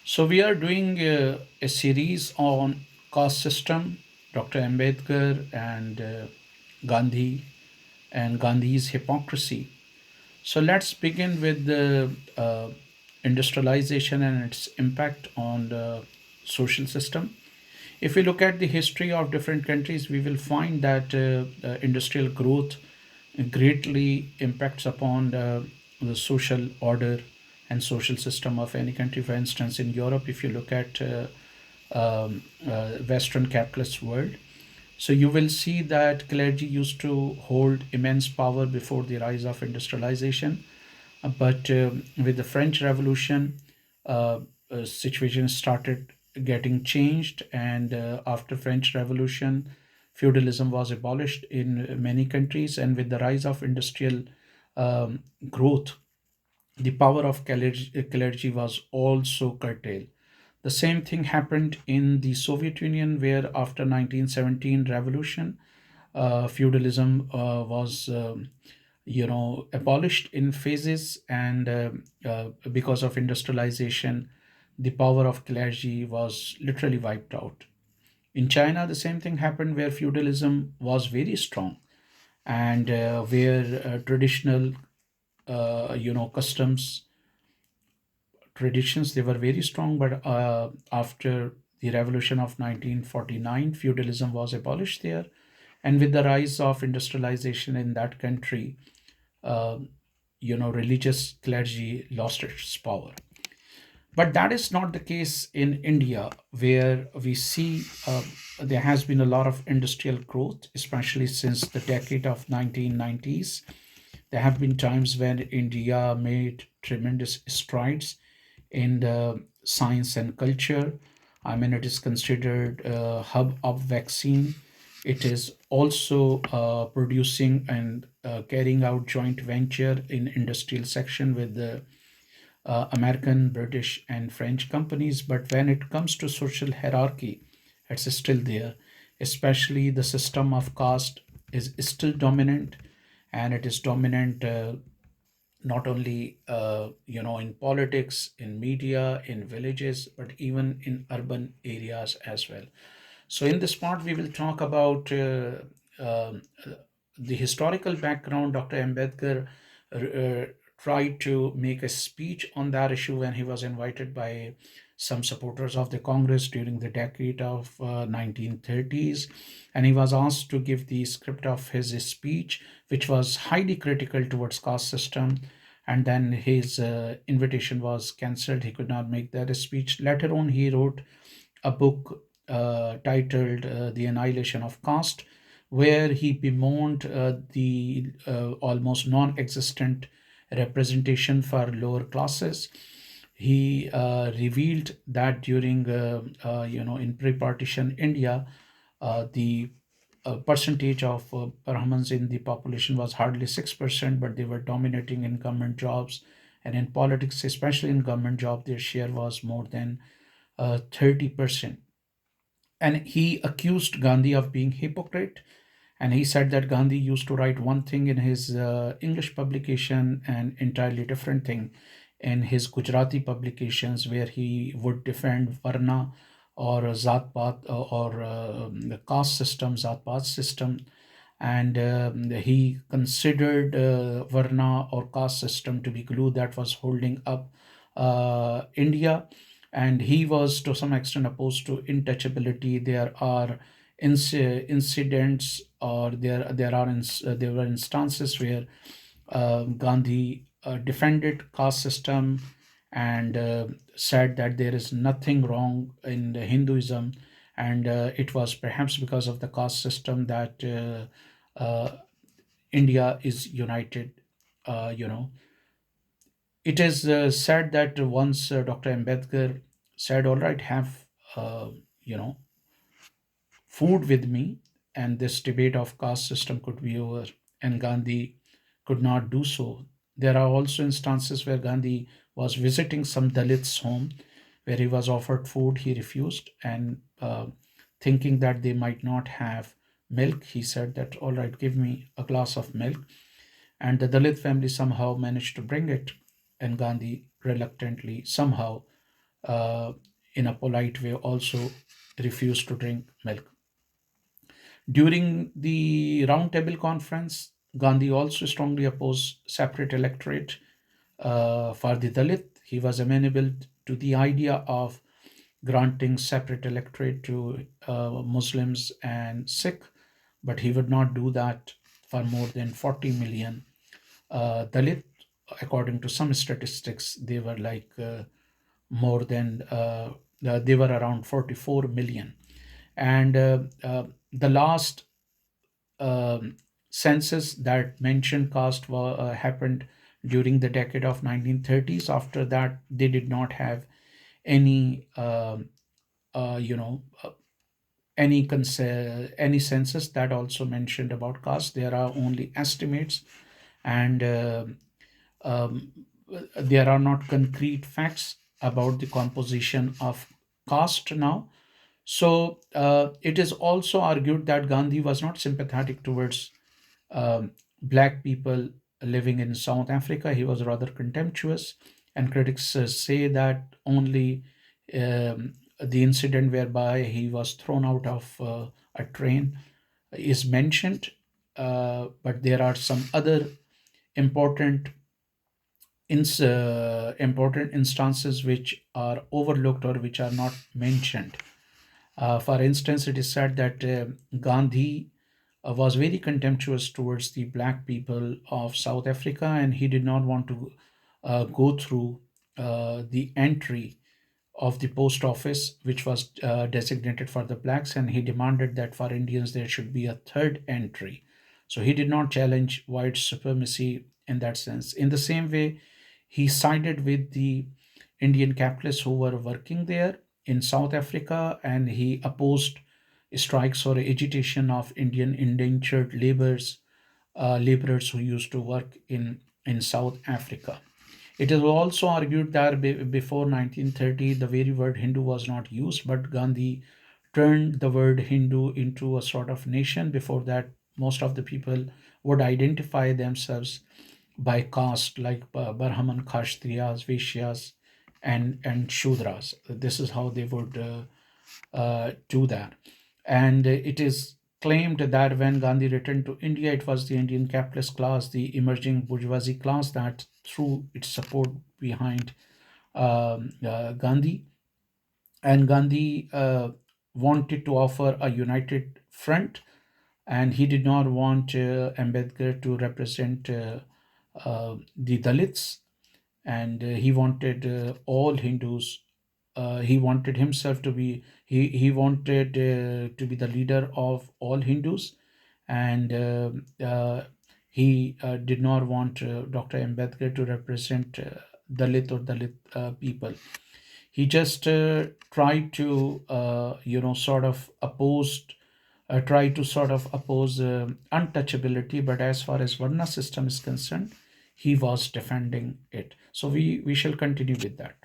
So we are doing a series on caste system, Dr. Ambedkar and Gandhi and Gandhi's hypocrisy. So let's begin with the industrialization and its impact on the social system. If we look at the history of different countries, we will find that industrial growth greatly impacts upon the social order and social system of any country. For instance, in Europe, if you look at Western capitalist world, so you will see that clergy used to hold immense power before the rise of industrialization. But with the French Revolution, situation started getting changed, and after French Revolution, feudalism was abolished in many countries, and with the rise of industrial growth, the power of clergy was also curtailed. The same thing happened in the Soviet Union, where after 1917 revolution, feudalism was abolished in phases, and because of industrialization, the power of clergy was literally wiped out. In China, the same thing happened, where feudalism was very strong, and where traditional customs, traditions, they were very strong. But after the revolution of 1949, feudalism was abolished there, and with the rise of industrialization in that country, uh, religious clergy lost its power. But that is not the case in India, where we see there has been a lot of industrial growth, especially since the decade of 1990s. There have been times when India made tremendous strides in the science and culture. I mean, it is considered a hub of vaccine. It is also producing and carrying out joint venture in industrial section with the American, British, and French companies. But when it comes to social hierarchy, it's still there. Especially the system of caste is still dominant, and it is dominant not only in politics, in media, in villages, but even in urban areas as well. So in this part, we will talk about um, the historical background. Dr. Ambedkar tried to make a speech on that issue when he was invited by some supporters of the Congress during the decade of 1930s, and he was asked to give the script of his speech, which was highly critical towards caste system. And then his invitation was cancelled. He could not make that speech. Later on, he wrote a book titled The Annihilation of Caste, where he bemoaned the almost non existent representation for lower classes. He revealed that during, in pre partition India, the percentage of Brahmins in the population was hardly 6%, but they were dominating in government jobs. And in politics, especially in government job, their share was more than 30%. And he accused Gandhi of being hypocrite. And he said that Gandhi used to write one thing in his English publication and entirely different thing in his Gujarati publications, where he would defend varna or zat pat or the caste system, zat pat system. And he considered varna or caste system to be glue that was holding up India. And he was to some extent opposed to intouchability. There are incidents, or there were instances where Gandhi defended caste system and said that there is nothing wrong in the Hinduism, and it was perhaps because of the caste system that India is united. Uh, you know, it is said that once Dr. Ambedkar said, "All right, have uh, you know food with me, and this debate of caste system could be over." And Gandhi could not do so. There are also instances where Gandhi was visiting some Dalits' home, where he was offered food. He refused, and thinking that they might not have milk, he said that, "All right, give me a glass of milk." And the Dalit family somehow managed to bring it, and Gandhi reluctantly somehow, uh, in a polite way, also refused to drink milk. During the Round Table Conference, Gandhi also strongly opposed separate electorate for the Dalit. He was amenable to the idea of granting separate electorate to Muslims and Sikh, but he would not do that for more than 40 million Dalit. According to some statistics, they were like more than they were around 44 million. And the last um, census that mentioned caste happened during the decade of 1930s. After that, they did not have any uh, you know uh, any census that also mentioned about caste. There are only estimates, and um, there are not concrete facts about the composition of caste now. So it is also argued that Gandhi was not sympathetic towards um, black people living in South Africa. He was rather contemptuous, and critics say that only the incident whereby he was thrown out of a train is mentioned, but there are some other important important instances which are overlooked or which are not mentioned. For instance, it is said that Gandhi was very contemptuous towards the black people of South Africa, and he did not want to go through the entry of the post office, which was designated for the blacks, and he demanded that for Indians there should be a third entry. So he did not challenge white supremacy in that sense. In the same way, he sided with the Indian capitalists who were working there in South Africa, and he opposed strikes or agitation of Indian indentured laborers who used to work in South Africa. It is also argued that before 1930, the very word Hindu was not used, but Gandhi turned the word Hindu into a sort of nation. Before that, most of the people would identify themselves by caste, like Brahman, Kshatriyas, Vaishyas, and Shudras. This is how they would do that. And it is claimed that when Gandhi returned to India, it was the Indian capitalist class, the emerging bourgeoisie class, that threw its support behind Gandhi. And Gandhi wanted to offer a united front, and he did not want Ambedkar to represent the Dalits, and he wanted all Hindus. He wanted himself to be he wanted to be the leader of all Hindus, and he did not want Dr. Ambedkar to represent Dalit people. He just tried to try to sort of oppose untouchability, but as far as varna system is concerned, he was defending it. So we shall continue with that.